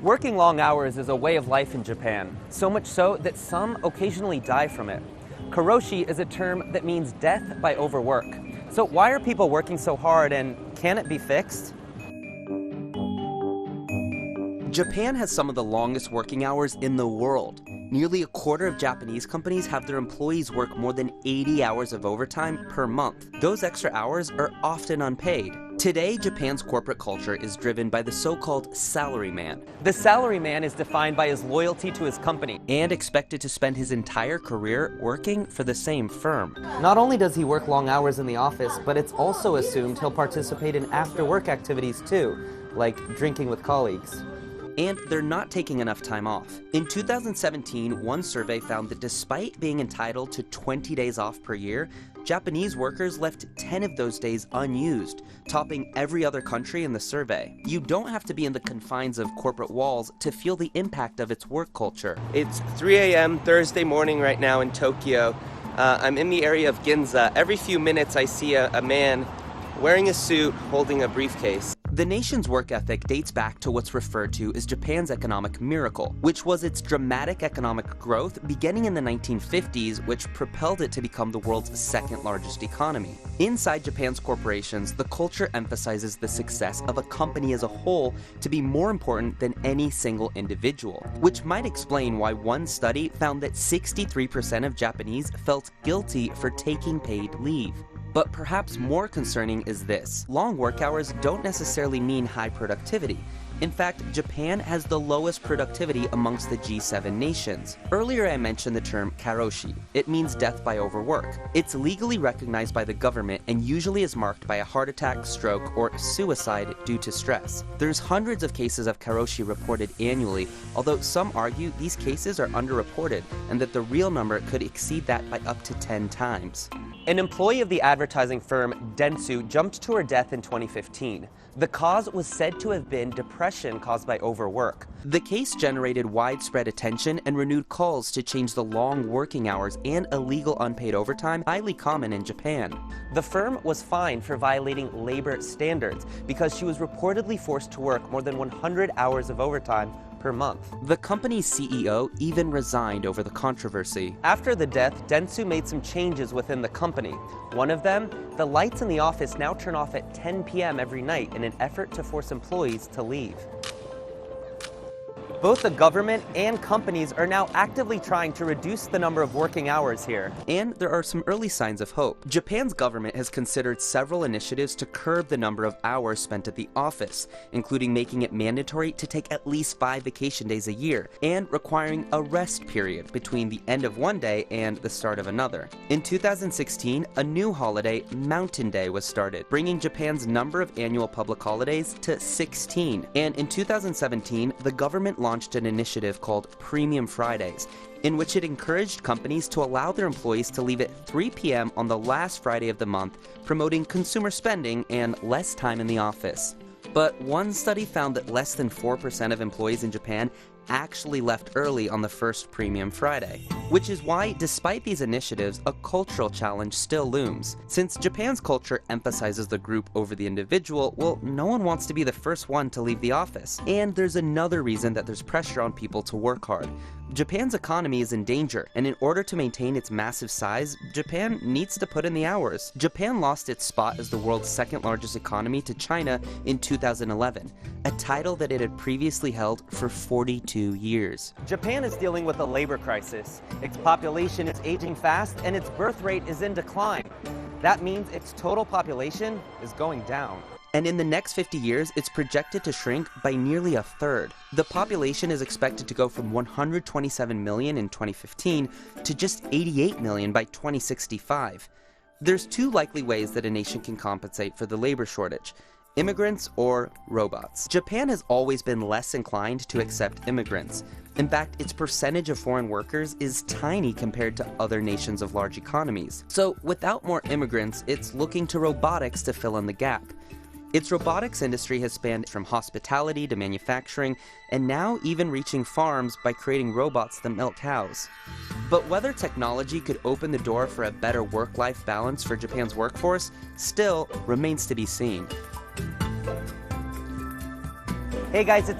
Working long hours is a way of life in Japan, so much so that some occasionally die from it. Karoshi is a term that means death by overwork. So why are people working so hard, and can it be fixed? Japan has some of the longest working hours in the world. Nearly a quarter of Japanese companies have their employees work more than 80 hours of overtime per month. Those extra hours are often unpaid. Today, Japan's corporate culture is driven by the so-called salaryman. The salaryman is defined by his loyalty to his company And expected to spend his entire career working for the same firm. Not only does he work long hours in the office, but it's also assumed he'll participate in after-work activities too, like drinking with colleagues. And they're not taking enough time off. In 2017, one survey found that despite being entitled to 20 days off per year, Japanese workers left 10 of those days unused, topping every other country in the survey. You don't have to be in the confines of corporate walls to feel the impact of its work culture. It's 3 a.m. Thursday morning right now in Tokyo. I'm in the area of Ginza. Every few minutes I see a man wearing a suit, holding a briefcase. The nation's work ethic dates back to what's referred to as Japan's economic miracle, which was its dramatic economic growth beginning in the 1950s, which propelled it to become the world's second largest economy. Inside Japan's corporations, the culture emphasizes the success of a company as a whole to be more important than any single individual, which might explain why one study found that 63% of Japanese felt guilty for taking paid leave. But perhaps more concerning is this: long work hours don't necessarily mean high productivity. In fact, Japan has the lowest productivity amongst the G7 nations. Earlier I mentioned the term karoshi. It means death by overwork. It's legally recognized by the government and usually is marked by a heart attack, stroke, or suicide due to stress. There's hundreds of cases of karoshi reported annually, although some argue these cases are underreported and that the real number could exceed that by up to 10 times. An employee of the advertising firm Dentsu jumped to her death in 2015. The cause was said to have been depression caused by overwork. The case generated widespread attention and renewed calls to change the long working hours and illegal unpaid overtime, highly common in Japan. The firm was fined for violating labor standards because she was reportedly forced to work more than 100 hours of overtime per month. The company's CEO even resigned over the controversy. After the death, Dentsu made some changes within the company. One of them, the lights in the office now turn off at 10 p.m. every night in an effort to force employees to leave. Both the government and companies are now actively trying to reduce the number of working hours here. And there are some early signs of hope. Japan's government has considered several initiatives to curb the number of hours spent at the office, including making it mandatory to take at least 5 vacation days a year, and requiring a rest period between the end of one day and the start of another. In 2016, a new holiday, Mountain Day, was started, bringing Japan's number of annual public holidays to 16. And in 2017, the government launched an initiative called Premium Fridays, in which it encouraged companies to allow their employees to leave at 3 p.m. on the last Friday of the month, promoting consumer spending and less time in the office. But one study found that less than 4% of employees in Japan actually left early on the first Premium Friday, which is why, despite these initiatives, a cultural challenge still looms. Since Japan's culture emphasizes the group over the individual, well, no one wants to be the first one to leave the office. And there's another reason that there's pressure on people to work hard. Japan's economy is in danger, and in order to maintain its massive size, Japan needs to put in the hours. Japan lost its spot as the world's second largest economy to China in 2011, a title that it had previously held for 42 years. Japan is dealing with a labor crisis. Its population is aging fast and its birth rate is in decline. That means its total population is going down. And in the next 50 years, it's projected to shrink by nearly a third. The population is expected to go from 127 million in 2015 to just 88 million by 2065. There's two likely ways that a nation can compensate for the labor shortage: immigrants or robots. Japan has always been less inclined to accept immigrants. In fact, its percentage of foreign workers is tiny compared to other nations of large economies. So without more immigrants, it's looking to robotics to fill in the gap. Its robotics industry has spanned from hospitality to manufacturing, and now even reaching farms by creating robots that milk cows. But whether technology could open the door for a better work-life balance for Japan's workforce still remains to be seen. Hey guys, it's